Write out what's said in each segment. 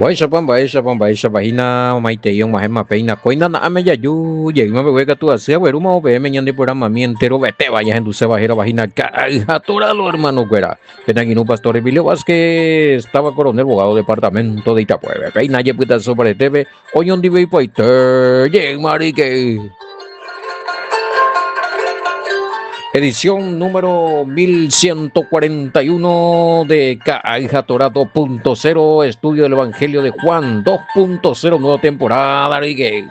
Baisha Bahina, Maite, Mahema Peina, Coina, Ameya, you, Yama Vega to a Severuma, Bemen, programa mi entero, vete, vaya en tu Sebajera Bajina, Caturalo, hermano Guera, que Tanguino Pastor Emilio Vázquez, estaba coronel abogado departamento de Itapueve, Peina, Yeputa sobre TV, Oyon Divi Poiter, Yen Marique. Edición número 1141 de Caja Torah 2.0, estudio del Evangelio de Juan 2.0, nueva temporada. Y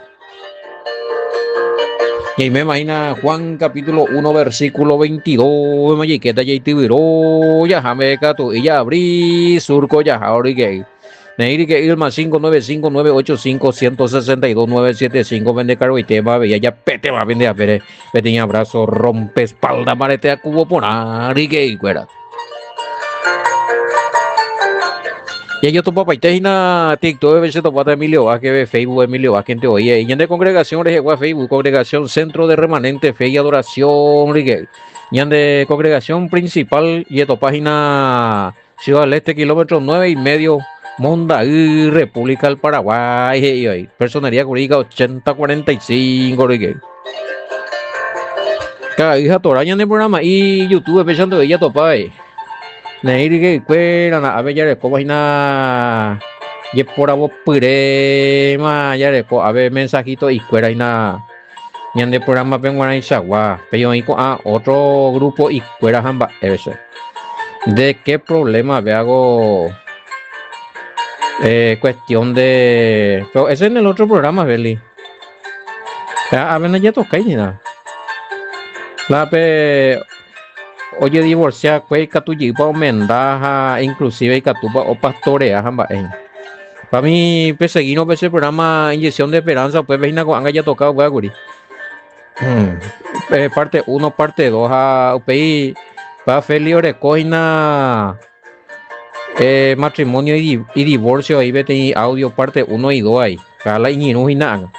me imagina Juan capítulo 1, versículo 22. Mayiqueta ya tibiró, ya jameca tu y ya abrí surco ya ahorita. Neiri que Irma 595-985-162-975 vende caro y tema veía ya pete va a vender a ver pequeño abrazo rompe espalda marete a cubo ponar y que fuera y yo tu papá y te na TikTok veces tu papá Emilio Vázquez Facebook Emilio Vázquez te oye y en de congregación de Facebook congregación Centro de Remanente Fe y Adoración Riquel y en de congregación principal y tu página Ciudad del Este kilómetro 9,5 Mondaí, República del Paraguay, personería jurídica 8045, cada hija toraña en el programa y YouTube pensando ella topa, Neiri que cuera, a ver ya le vaina, y por a vos purema, ya le a ver mensajito y cuera y nada, y en el programa vengo a Isagua, pero a otro grupo y cuera jamba, eso. ¿De qué problema me hago? Cuestión de. Pero ese es en el otro programa, Beli. A ver, ya toca y nada. La pe. Oye, divorcia, pues, catuyipa o mendaja, inclusive, y catupa o pastorea, jamba. Para mí, pues, seguimos ese programa, Inyección de Esperanza, pues, vecina, con ya tocado, voy a cubrir. Parte 1, parte 2, a UPI, para Feli Orecojina. Matrimonio y divorcio, ahí vete audio parte 1 y 2 ahí. Cala y nada.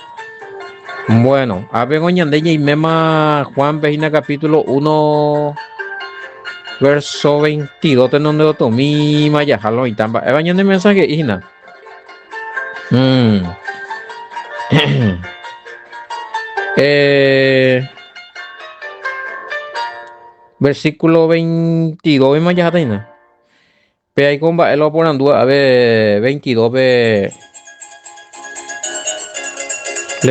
Bueno, a ver, oñandeña y mema Juan Vejina capítulo 1, verso 22, en donde lo tomí, maya, jalo y tamba. Bañando mensaje, Ina. Versículo 22, maya, jataina. Pe ahí con va, lo ponen duda, a ver, 22, le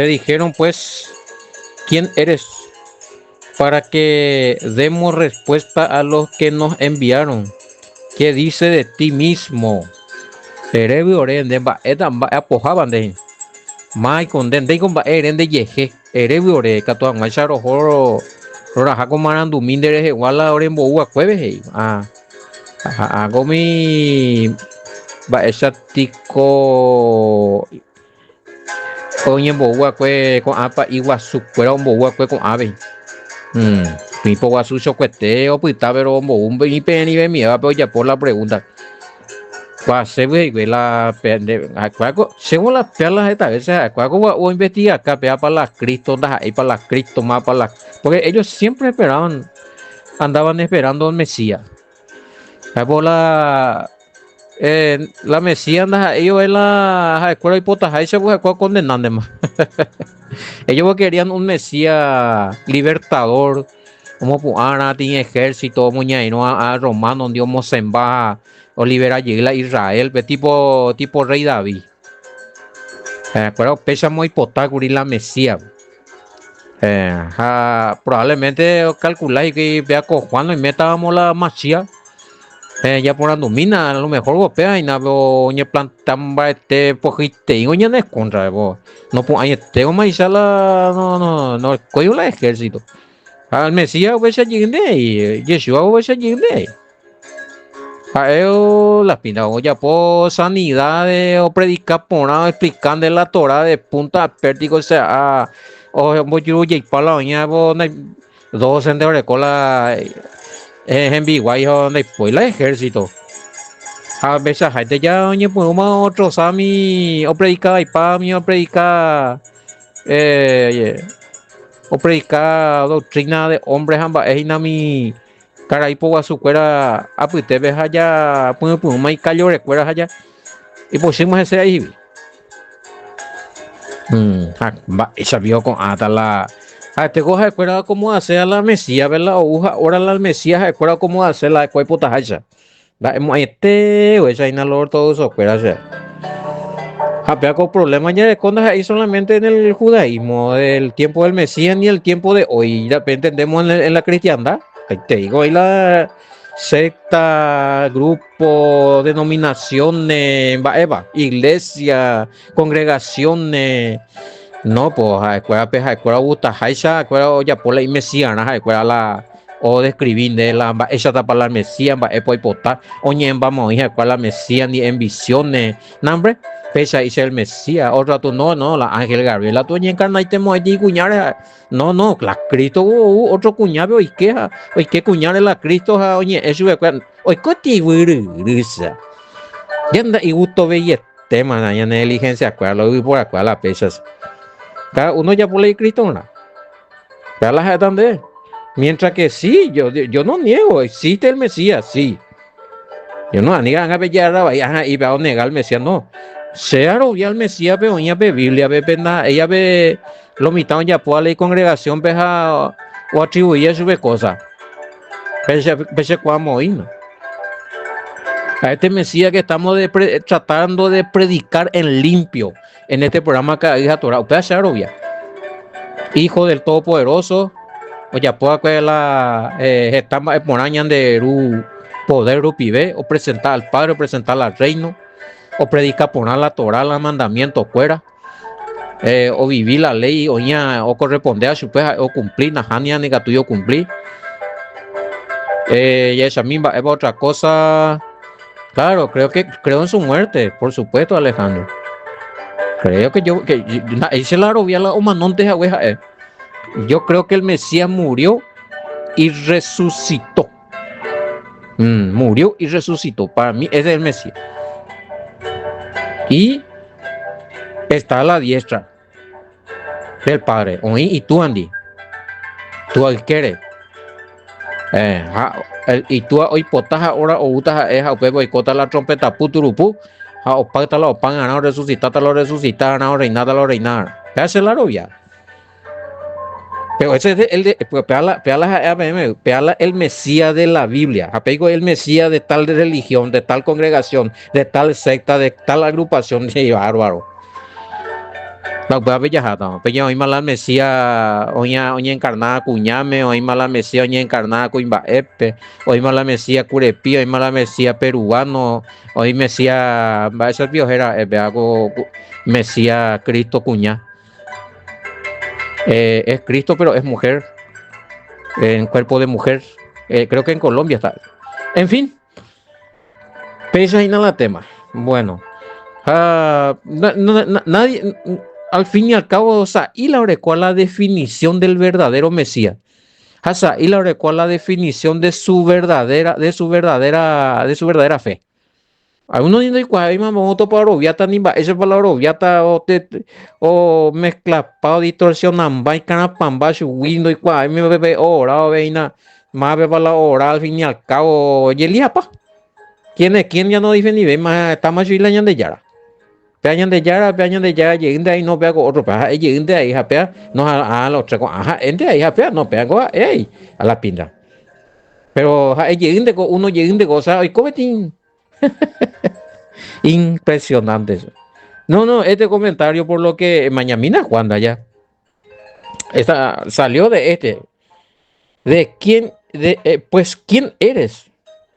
dijeron pues, ¿quién eres? Para que demos respuesta a los que nos enviaron. ¿Qué dice de ti mismo? Erebi orende ba edan ba apojaban de mai con den de con ba erende yeje erebi ore katuan macharo horo rora hako marandu mindere he wala orembo uwa kueve he gomi ba esatiko onyembo uwa kue con apa iguasu kuera ombo uwa kue con ave mi po guasu chocuete o puita pero ombo umbe ni peni ve mi pero ya por la pregunta. La según las perlas esta vez o investiga acá para las Cristo y para las Cristo más para las porque ellos siempre esperaban andaban esperando al Mesías por la Mesías ellos en la escuela hipótesis se fue condenando más ellos querían un Mesías libertador como Puana tiene ejército muñaino a romano Dios Mosemba Olivera llega a Israel, tipo rey David. Pero pesa muy potacuri la Mesías. Probablemente calculáis que vea cojuano y metábamos la Masía. Ya por la domina, a lo mejor golpea y no veo plantamba este pojite y no es contra vos. No pues tengo más no coyo la ejército. Al Mesías voy a llegar y Yeshua voy a llegar. A ellos las pinta ya por sanidad o predicar por nada explicando la Torah de punta a pértigo o sea o voy y para la oña dos en de cola en Biguay donde pues el ejército a veces gente ya oye pues otro sami o predicar y para mí o predicar doctrina de hombres ambas es inami cara y po a su cuera a pues te ves allá pues mai callo recuerdas allá y pusimos ese ahí. Esa vio con hasta la te coja escuela cómo hacer a la mesía, ¿verdad? Ahora la mesía escuela cómo hacer la cuerpo taja. La hemos o esa inalor todo eso escuela ya. Había con problemas ya de condas ahí solamente en el judaísmo, del tiempo del Mesías ni el tiempo de hoy. Ya entendemos en la cristiandad. Ahí te digo, ahí la secta, grupo, denominaciones, iglesia, congregaciones. No, pues a escuela gusta, a escuela ya por la mesiana, a escuela la o describir de la esa tapa la mesía, va epo hipotar, oñe vamos a escuela mesía ni en visiones, nombre, pesa dice el mesía, otra tú no, la Ángel Gabriela, tú encarna y te allí cuñar, no, la Cristo, otro cuñado y que cuñar la Cristo, oye, eso es hoy cotiburisa, ya anda y gusto ve tema, ya en diligencia, escuela, y por escuela la pesas. Cada uno ya por ley cristona. Ya las de. Mientras que sí, yo no niego, existe el Mesías, sí. Yo no niegan a bellar y va a negar el Mesías, no. Sea obvia el Mesías, pero ella ve Biblia, ella ve lo mitad ya por la congregación, veja o atribuye su cosa. Pese cuando ¿no? A este Mesías que estamos tratando de predicar en limpio en este programa que hay a Torah. Usted sea obvia. Hijo del Todopoderoso, o ya pueda que la estamos morañan de poder pibe, o presentar al Padre, o presentar al reino, o predicar por la Torah, los mandamientos fuera, o vivir la ley, o corresponder a su peja, o cumplir, najania negativo cumplir. Y esa misma es otra cosa. Claro, creo en su muerte, por supuesto, Alejandro. Creo que ese la robia la humanonte a yo creo que el Mesías murió y resucitó. Murió y resucitó. Para mí ese es el Mesías. Y está a la diestra del Padre. Y tú, Andy. Tú quieres. Y tú hoy potas ahora o utas esa o boicota la trompeta puturupu. O pacta la pan a resucitar, lo resucitar, a reinar, lo reinar. ¿Qué hace la robia? Pero ese es el de peala el Mesías de la Biblia, apego el Mesías de tal religión, de tal congregación, de tal secta, de tal agrupación de bárbaro. La bellajata, pero hoy mala Mesías, hoy encarnada cuñame, hoy mala Mesías, hoy encarnada cuimbaepe, hoy mala Mesías curepí, hoy mala Mesías peruano, hoy Mesías, va a ser viojera, hago Mesías Cristo cuñá. Es Cristo, pero es mujer, en cuerpo de mujer. Creo que en Colombia está. En fin, pesa ahí nada tema. Bueno, nadie, al fin y al cabo, o sea, y la cuál la definición del verdadero Mesías. Y la cuál la definición de su verdadera fe. Algunos dicen que hay más moto para robiata ni va ese para robiata o mezcla pa distorsionan va y cana pamba su window y cual me bebe ora veina más bebe la hora al fin y al cabo yeliapa. ¿Quién ya no dice ni ve más está más chila de yara. Peñan de yara lleguen de ahí no veo otro pa lleguen de ahí japea no a los tres ajá ende ahí japea no pego a la pinta. Pero lleguen de uno lleguen de cosa y cometín. Impresionante eso. No, este comentario por lo que mañana Juanda ya salió de quién, pues quién eres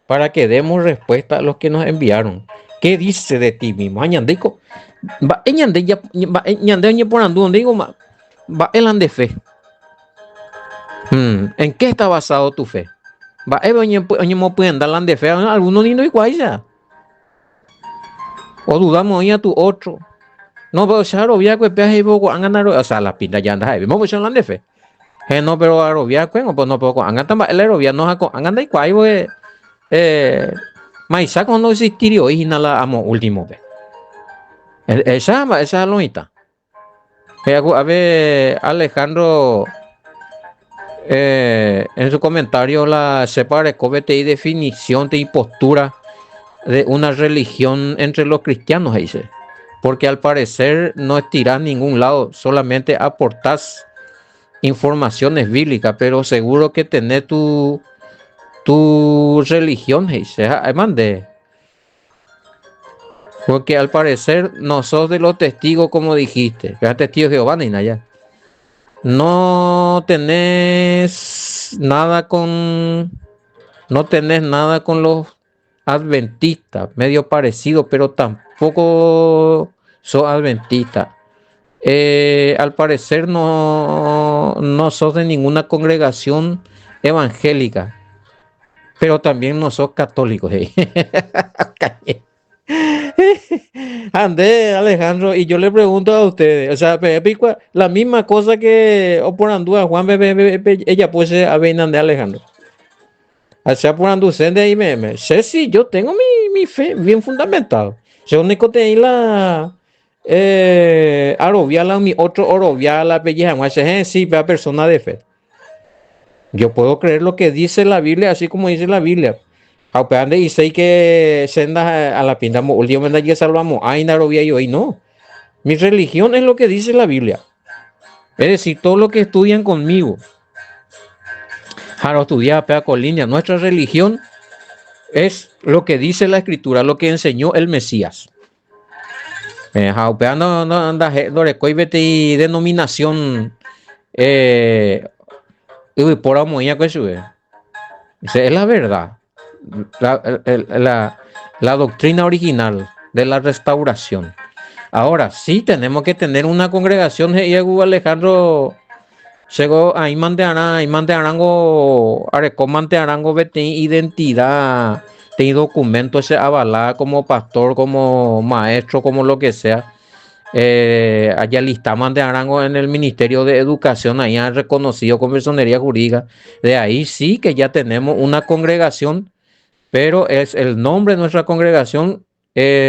para que demos respuesta a los que nos enviaron. ¿Qué dice de ti mismo? Añandico, va ñande por andu donde digo va el ande fe. ¿En qué está basado tu fe? Va pueden dar ande fe algunos ni no igual ya. O dudamos ya tu otro. No, pero si arobia que peaje poco han ganado, o sea, la pinta ya anda, vemos que son las de fe. No, pero arobia que no, pues no poco han ganado, el arobia no han ganado y cuál maíza cuando existiría original la amo último vez. Esa es la lonita. A ver, Alejandro, en su comentario la separa y definición de impostura. de una religión entre los cristianos, dice. Porque al parecer no estirás a ningún lado, solamente aportás informaciones bíblicas, pero seguro que tenés tu religión, dice. Mande. Porque al parecer no sos de los testigos, como dijiste. Que testigos de Jehová ni nada. No tenés nada con. No tenés nada con los adventistas, medio parecido, pero tampoco sos adventista. Al parecer no sos de ninguna congregación evangélica, pero también no sos católico. Andé, Alejandro, y yo le pregunto a ustedes, o sea, la misma cosa que Oporandúa, Juan, ella puede haber de Alejandro. O sea, por anducente y sé si yo tengo mi fe bien fundamentado. Yo único tengo la aroviala, mi otro oroviala, pelleja, sí, para persona de fe. Yo puedo creer lo que dice la Biblia, así como dice la Biblia. Aunque y sé que senda a la pinta, últimamente ya salvamos, ay, narovia y hoy no. Mi religión es lo que dice la Biblia. Es decir, todo lo que estudian conmigo. Jaro estudiar pea con línea. Nuestra religión es lo que dice la escritura, lo que enseñó el Mesías. No anda y denominación por amonia que sube. Esa es la verdad. La doctrina original de la restauración. Ahora sí tenemos que tener una congregación y Alejandro llegó ahí mande arango arecomante arango vete identidad te documento ese avalada como pastor, como maestro, como lo que sea. Allá listaman de Arango en el Ministerio de Educación, ahí han reconocido con personería jurídica. De ahí sí que ya tenemos una congregación, pero es el nombre de nuestra congregación,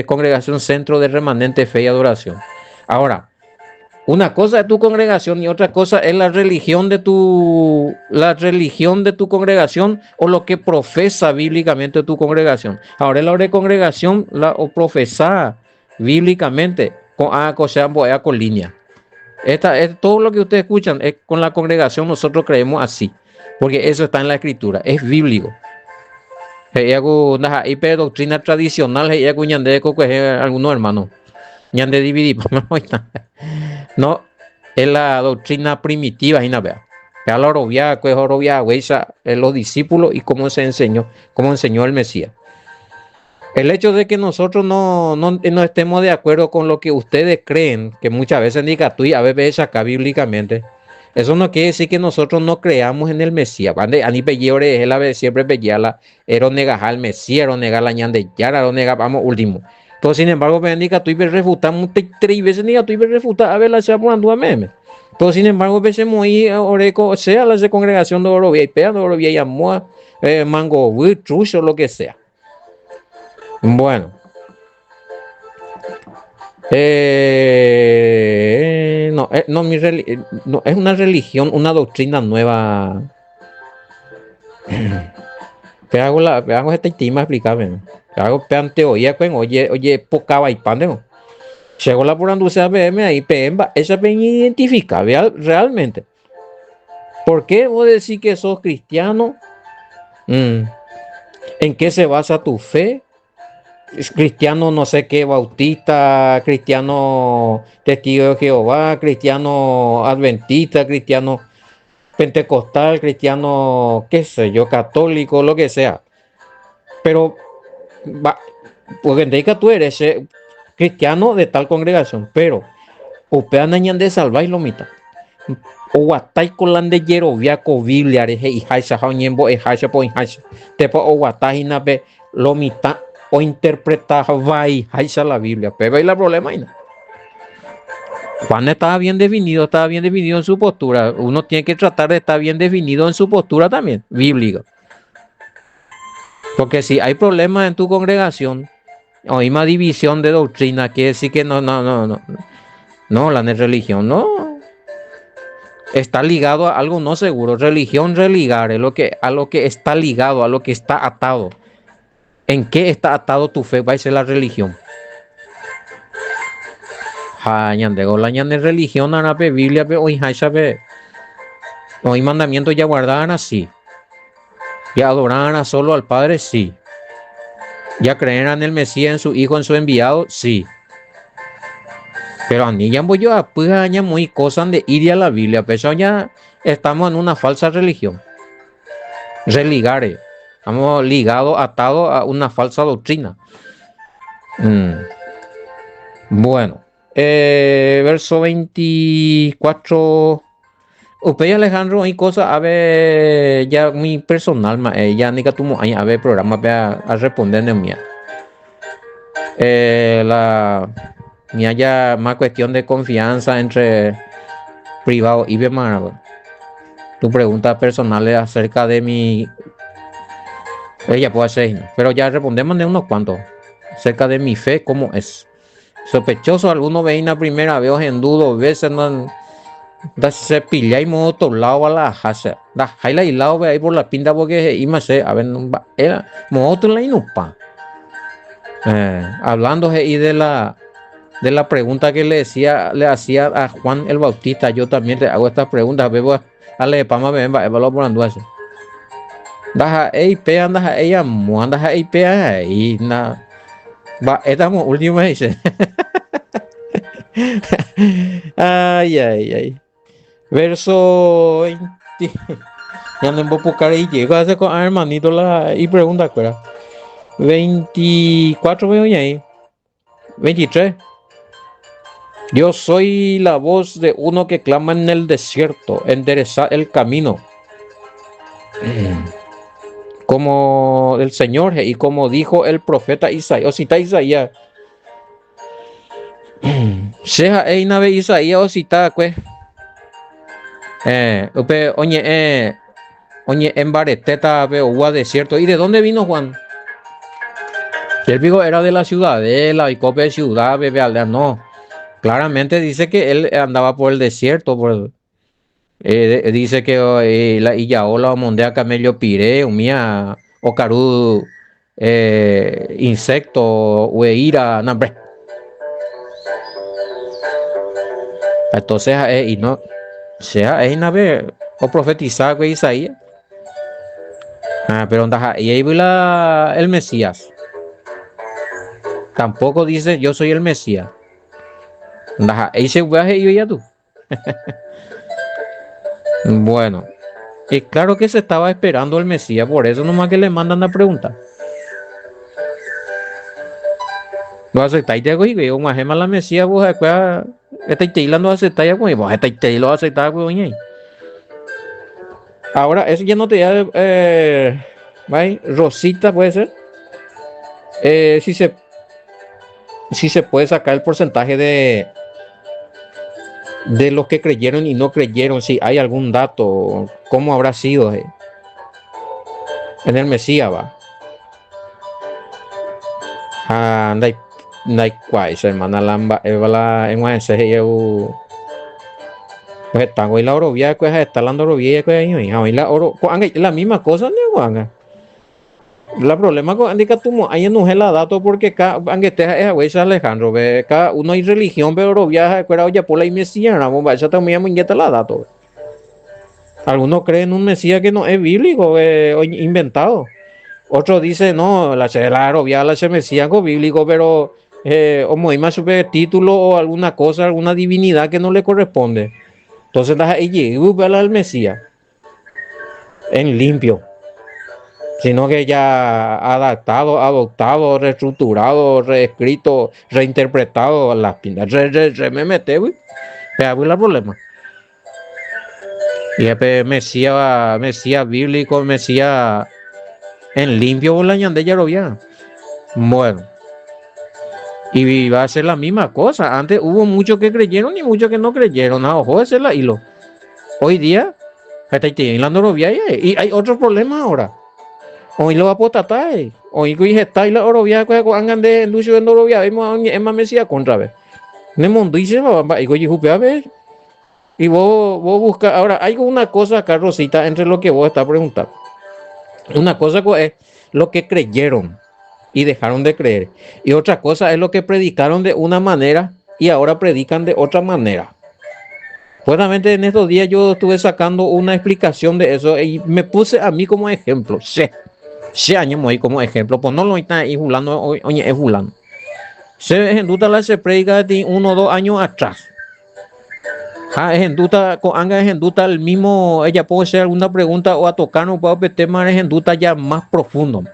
Congregación Centro de Remanente Fe y Adoración. Ahora, una cosa es tu congregación y otra cosa es la religión de tu congregación o lo que profesa bíblicamente tu congregación. Ahora la de congregación o profesa bíblicamente con línea. Todo lo que ustedes escuchan es con la congregación, nosotros creemos así, porque eso está en la escritura, es bíblico. Hay doctrina tradicional, hay algunos hermanos, ñande dividir. No, es la doctrina primitiva, y nada. Los discípulos y cómo enseñó el Mesías. El hecho de que nosotros no estemos de acuerdo con lo que ustedes creen, que muchas veces indica tú y a veces acá bíblicamente, eso no quiere decir que nosotros no creamos en el Mesías. Ani peyore es la siempre peyala, ero negaja al Mesías, ero nega la ñande yara, ero nega vamos último. Entonces, sin embargo, bendiga tú y refutamos tres veces ni a tú y refutar a ver la sea por andua meme. Entonces, sin embargo, veces muy oreco, sea la congregación de Orovia y pea de Orovia y Amoa, Mango, Trucho, lo que sea. Bueno, no, es una religión, una doctrina nueva. Te hago esta estima explicarme. Te hago teoría, oye, poca y pan. Llegó la por anduce ABM ahí, PEMBA, esa pen identifica realmente. ¿Por qué vos decís que sos cristiano? ¿En qué se basa tu fe? Es cristiano no sé qué, bautista, cristiano testigo de Jehová, cristiano adventista, cristiano pentecostal, cristiano, qué sé yo, católico, lo que sea. Pero, porque tú eres cristiano de tal congregación, pero upean de salvar y lo mitad. O guatai colan de yeroviaco biblia eje y haisha jañembo e haisha po haisha. Te po o guatai nabe lo mitad o interpretar vai haisha la Biblia. Pero hay el problema ahí. Juan estaba bien definido en su postura. Uno tiene que tratar de estar bien definido en su postura también, bíblica. Porque si hay problemas en tu congregación, o hay más división de doctrina, quiere decir que no, la religión no. Está ligado a algo no seguro. Religión religar es a lo que está ligado, a lo que está atado. ¿En qué está atado tu fe? Va a ser la religión. Ja, ñandego, la ñande religión, anape, Biblia, pe, hoy pe, hoy mandamientos ya guardaban así. Ya adoraban solo al Padre, sí. Ya creían en el Mesías, en su Hijo, en su enviado, sí. Pero a mí ya voy yo a ya muy cosas de ir a la Biblia, pero ya estamos en una falsa religión. Religare. Estamos ligados, atados a una falsa doctrina. Bueno, verso 24. Usted Alejandro, hay cosas, a ver, ya muy personal, ya ni que tú, a ver, programa, a responder de mía. Mía ya más cuestión de confianza entre privado y demás. Tu pregunta personal es acerca de mi. Ella puede ser, pero ya respondemos de unos cuantos. Acerca de mi fe, ¿cómo es? Sospechoso, alguno ve una primera vez en dudo, veces no. Da se pilla y modo otro lado a la casa. Da jaila y lado ve ahí por la pinta porque y más a ver, era modo otro la inupa. Hablando y de la pregunta que le hacía a Juan el Bautista, yo también te hago estas preguntas, bebo ale pama ven va evalo por andu hace. Daja ei pe anda ella mo anda ei pe ahí na va estamos últimos dice. Ay ay ay. Verso 20. Ya no puedo buscar y llega a hacer con hermanito la y pregunta cuál. 24 veo ahí. 23. Yo soy la voz de uno que clama en el desierto, enderezar el camino. Como el Señor y como dijo el profeta Isaías, o cita Isaías. Sea nave Isaías o cita pues. Oye, en Bareteta veo agua desierto. ¿Y de dónde vino Juan? El pico era de la ciudadela y copia de ciudad, bebé aldea. No, claramente dice que él andaba por el desierto. Dice que la Illaola o Mondea Camello Pire, Umía, Ocarú, insecto, Ueira, nambre. Entonces, y no, sea, es nave, o profetizar que Isaías. Pero y ahí el Mesías. Tampoco dice yo soy el Mesías. Ahí se viaje y ya tú. Bueno, y claro que se estaba esperando el Mesías, por eso nomás que le mandan la pregunta. No aceptáis de algo y veo más gema la Mesías, vos acá, estáis no aceptáis algo y vos estáis lo aceptáis algo. Ahora, eso ya no te da, Rosita puede ser. Si se puede sacar el porcentaje de los que creyeron y no creyeron, si hay algún dato, cómo habrá sido en el Mesías, va. Anda cuál, hermana lamba, evala en ese eu pues están hoy la orovía pues está la orovía pues ahí la oro la misma cosa no guanga. La problema con Andy Catumo ahí no es la dato porque cada aunque te es güey Alejandro ve cada uno hay religión pero orovía fuera ya por la Mesías la bomba esa también muy la dato. Algunos creen un Mesías que no es bíblico, o inventado. Otros dicen, no, la orovía la Mesías es bíblico, pero o muy más super título o alguna cosa, alguna divinidad que no le corresponde. Entonces, ahí llega al Mesías en limpio, sino que ya adaptado, adoptado, reestructurado, reescrito, reinterpretado a las pintas. Me mete, güey. Pero el problema. Y el Mesías bíblico, Mesías en limpio, por la ñande ya lo había. Bueno. Y va a ser la misma cosa. Antes hubo muchos que creyeron y muchos que no creyeron. Ojo, ese es la hilo. Hoy día, y hay otros problemas ahora. Hoy lo va a potatar. Hoy que está y la orovia, hagan de lucio de orovia, vemos en más mesía contra vez. Ne mundo dice, a ver. Y vos buscas. Ahora, hay una cosa acá, Rosita, entre lo que vos estás preguntando. Una cosa es lo que creyeron. y dejaron de creer. Y otra cosa es lo que predicaron de una manera y ahora predican de otra manera. Justamente en estos días yo estuve sacando una explicación de eso y me puse a mí como ejemplo. Se años ahí como ejemplo, pues no lo está ahí julando, oye, es julando. Se en duda la se predica de 1 o 2 años atrás. En duda, con anga en duda el mismo, ella puede hacer alguna pregunta o a tocar no puede tema en duda ya más profundo.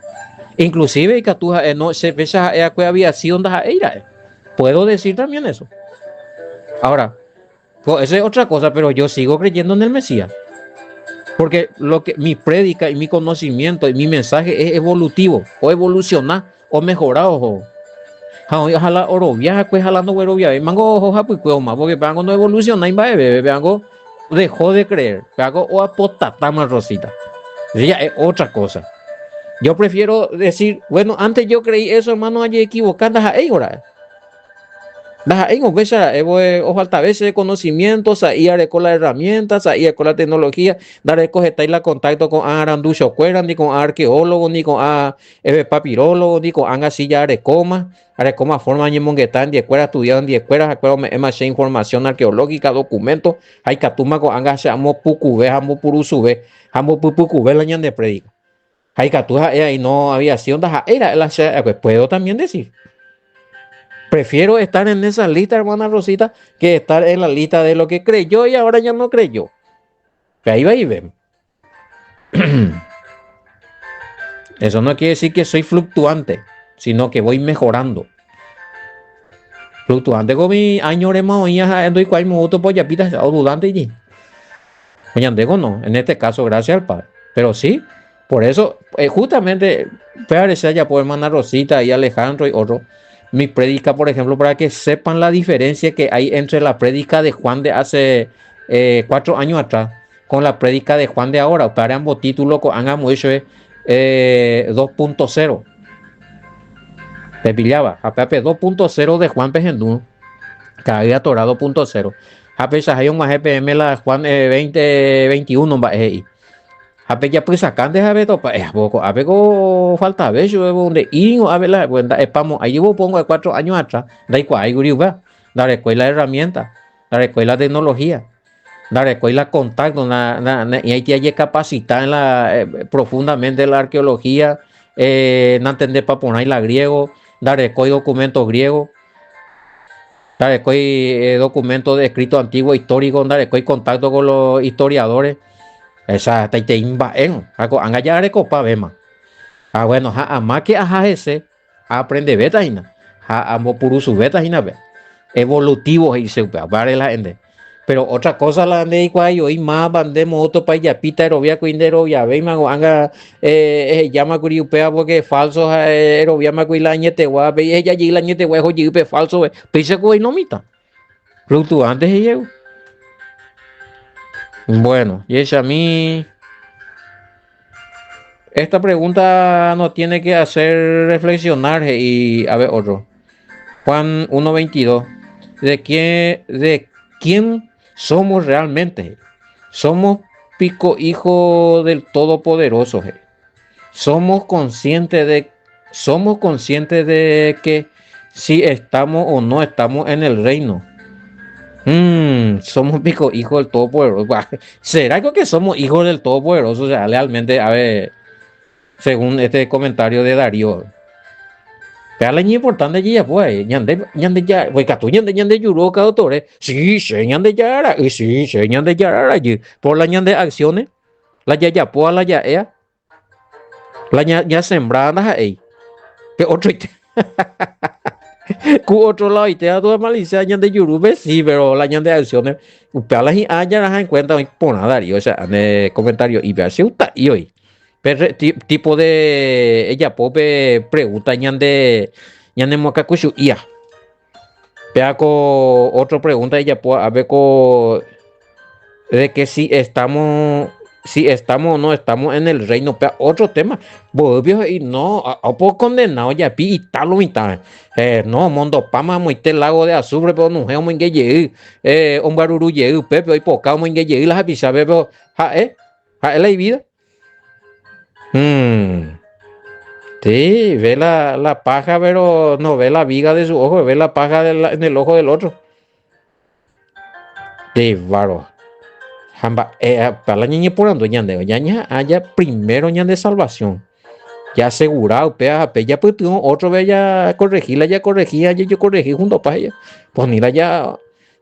Inclusive que tú no se pesa que había sido onda era. Puedo decir también eso. Ahora, pues eso es otra cosa, pero yo sigo creyendo en el Mesías. Porque lo que mi prédica y mi conocimiento y mi mensaje es evolutivo, o evolucionar, o mejorado. Ojalá oro viaja, pues jalando güero viaje. Mango hoja pues más, porque pango no evoluciona y va a beber, pango dejó de creer, pango o apotata más rosita. Ya es otra cosa. Yo prefiero decir, bueno, antes yo creí eso, hermano, hay equivocadas a ellos. O falta veces de conocimiento, saía con las herramientas, saía con la tecnología, daré cogetar la contacto con aranducho cuera, ni con arqueólogo, ni con papirólogo, ni con anga silla arecoma forma ni monguetán, de escuela estudiaron, de escuela, acuerdo más información arqueológica, documentos, hay catuma con anga se amo pucube, amo purusube, amo pucube la ñan de predica. Hay catuja y no había sido era la pues puedo también decir. Prefiero estar en esa lista, hermana Rosita, que estar en la lista de lo que creyó y ahora ya no creyó. Ahí va y ven. Eso no quiere decir que soy fluctuante, sino que voy mejorando. Fluctuante con mi año más hoy ya doy cual minuto pues ya pitas o dudante allí. Oye, no, en este caso gracias al Padre. Pero sí, por eso, justamente, parecer ya por hermana Rosita y Alejandro y otro. Mi prédica, por ejemplo, para que sepan la diferencia que hay entre la prédica de Juan de hace 4 años atrás con la prédica de Juan de ahora. Para ambos títulos han hecho 2.0. Te pillaba. Apepe 2.0 de Juan Pegendú. Cada día Torah 2.0. Apepe hay un más GPM la Juan 2021 va ahí. Ape ya pues sacan de haber topa poco apego falta ver yo donde y a ver la cuenta espamo ahí yo pongo de 4 años atrás da igual hay guriuba dar escuela de herramientas dar escuela de tecnología dar escuela contacto y hay que capacitar en la profundamente la arqueología no entender para poner la griego dar escuela documentos griegos dar escuela documentos de escrito antiguo histórico dar escuela contacto con los historiadores. Esa te imba en anga ya de copa vema bueno más que aja ese aprende beta ina amo puru su beta ina ve evolutivo y se vale la gente pero otra cosa la de igual hoy más bandemos otro país ya pita erovia cuindero ya ve mango anga llama curiupea porque es falso erovia ma cuila ñete gua ve ella y la ñete gua es falso pise que no mita fluctuantes y llego. Bueno, y es a mí. Esta pregunta nos tiene que hacer reflexionar y a ver otro. Juan 1:22. ¿De quién somos realmente? Somos pico hijo del Todopoderoso. Somos conscientes de que si estamos o no estamos en el reino. Somos pico hijo del Todopoderoso. ¿Será que somos hijos del Todopoderoso? O sea, realmente, a ver, según este comentario de Darío. Pero es importante allí ya pues, ñande ya, pues que tú ñande yuro cada autor, sí, se ñande ya, y sí, se ñande ya allí, por la ñande acciones, la ya poa la ya ea, la ya sembrada ahí, que otro cu otro lado y te da toda malicia ñande yurube, sí, pero la ñande acciones, pero la ya las encuentra por nada Darío, o sea, en el comentario y ver si está y hoy. Pero tipo de ella pope pregunta ñande mocacuchu ia vea con otra pregunta ella puede a ver con de que si estamos o no estamos en el reino pero otro tema volvió y no a poco condenado ya pi y tal lo mitad no mundo pama muy lago de azufre pero no es muy que un baruru llegue pepe y poca muy que llegue las avisas pero ja la vida. Sí, ve la paja, pero no ve la viga de su ojo, ve la paja en el ojo del otro. De varo. Jamba, para la niña por ando ñande, ya haya primero ñande salvación. Ya asegurado, pea, ya pues tuvo otro vez ya corregirla, ya corregía, ya yo corregí junto para ella. Pues mira, ya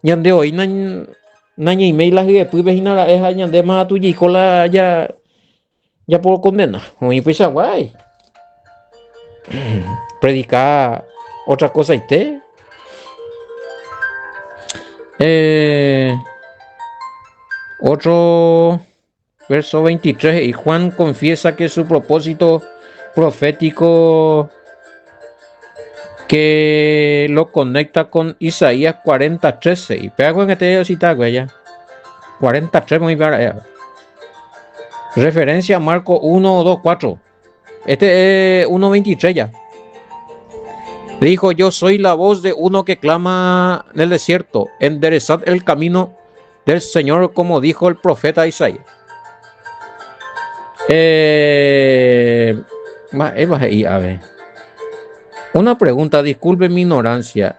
ñande hoy, naña email la que pues vecina la es ñande más a tu hijo la ya por condena. Hoy pues guay. Predicar otra cosa y te. Eh, Otro verso 23. Y Juan confiesa que su propósito profético que lo conecta con Isaías 40:13. Y pega con que te cita, güey, ya. 43, muy bien. Referencia a Marco 1:2:4. Este es 1:23 ya. Dijo: Yo soy la voz de uno que clama en el desierto, enderezad el camino del Señor, como dijo el profeta Isaías. A ver. Una pregunta, disculpe mi ignorancia.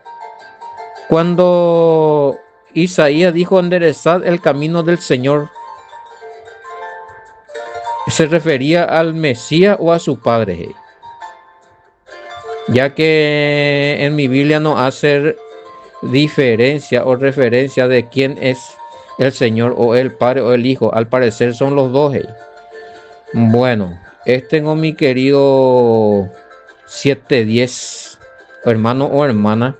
Cuando Isaías dijo enderezad el camino del Señor, ¿se refería al Mesías o a su padre? Ya que en mi Biblia no hace diferencia o referencia de quién es el Señor o el Padre o el Hijo. Al parecer son los dos. Bueno, tengo mi querido 710 hermano o hermana.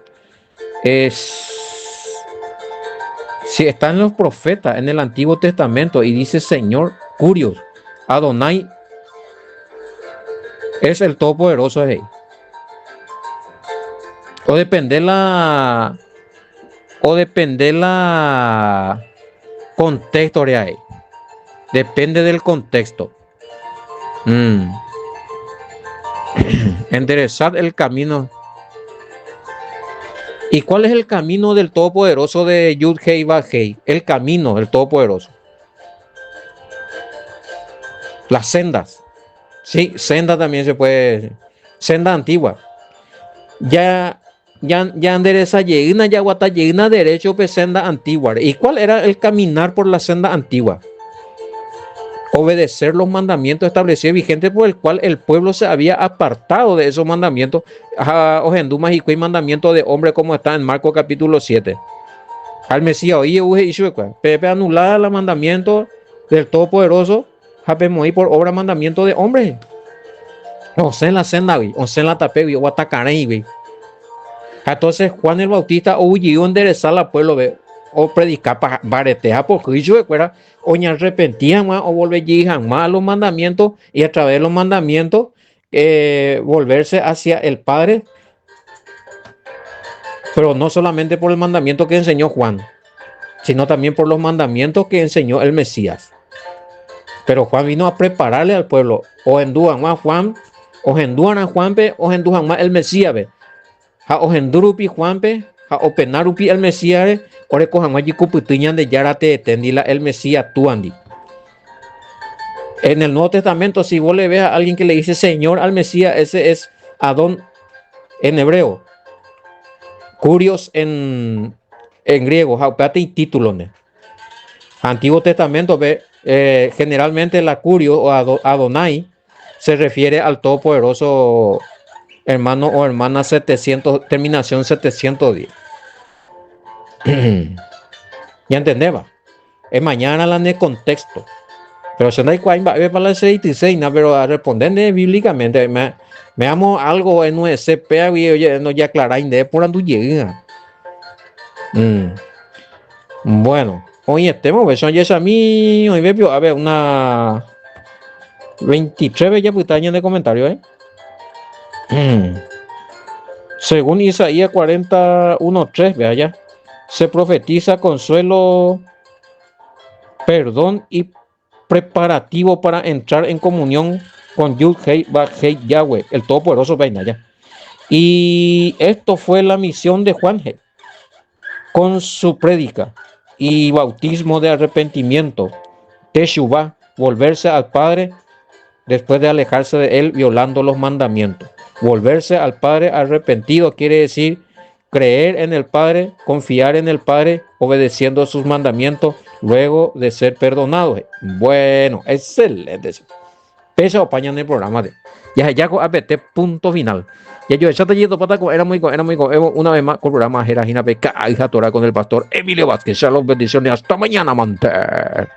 Si están los profetas en el Antiguo Testamento y dice Señor, Curios, Adonai es el Todopoderoso. O depende la contexto de ahí. Depende del contexto. Enderezar el camino. ¿Y cuál es el camino del Todopoderoso de Yud Hei Vav Hei? El camino del Todopoderoso. Las sendas. Sí, senda también se puede. Senda antigua. Ya endereza llena, ya guata llena derecho pues senda antigua. ¿Y cuál era el caminar por la senda antigua? Obedecer los mandamientos establecidos vigentes por el cual el pueblo se había apartado de esos mandamientos. Ojendumas y mandamientos de hombre, como está en Marcos capítulo 7. Al Mesías, oye, Pepe anular los mandamientos del Todopoderoso, Japemoí por obra mandamiento de hombre. O sea, en la senda, o sea, en la tape, o atacaré, entonces Juan el Bautista huyó enderezar al pueblo, o predicar para baretear por Cristo, o ni arrepentían más, o volver más a los mandamientos, y a través de los mandamientos volverse hacia el Padre, pero no solamente por el mandamiento que enseñó Juan, sino también por los mandamientos que enseñó el Mesías. Pero Juan vino a prepararle al pueblo, o endúan más Juan, o endúan a Juan, o endúan más el Mesías, a ojendurupi Juanpe, a openarupi el Mesías, ore cojan allí cuputiñan de yarate tendila el Mesías tuandi. En el Nuevo Testamento, si vos le ves a alguien que le dice Señor al Mesías, ese es Adón en hebreo, Curios en griego, jaupate y título. Antiguo Testamento ve generalmente la Curio o Adonai se refiere al Todopoderoso, hermano o hermana 700, terminación 710. Ya entendeba. Es mañana la de contexto. Pero si no hay cuál va para la 66, pero a responder bíblicamente, me amo algo en nuestro CP y no ya aclarar de por andu llega. Bueno, hoy estemos, pues son ya a mí, hoy veo, a ver, una 23 ya putañas de comentarios, Según Isaías 41:3, vea ya, se profetiza consuelo, perdón y preparativo para entrar en comunión con Yud Hei Vav Hei Yahweh, el Todopoderoso vaina ya. Y esto fue la misión de Juan con su prédica y bautismo de arrepentimiento, Teshuvah, volverse al Padre, después de alejarse de él violando los mandamientos. Volverse al Padre arrepentido quiere decir creer en el Padre, confiar en el Padre, obedeciendo sus mandamientos luego de ser perdonados. Bueno, excelente. Pesa opaña en el programa de ya APT punto final. Ya yo ya te yendo pataco, era muy una vez más con el programa Jerajina Beca, hija Torah con el pastor Emilio Vázquez. Shalom, bendiciones, hasta mañana, manter.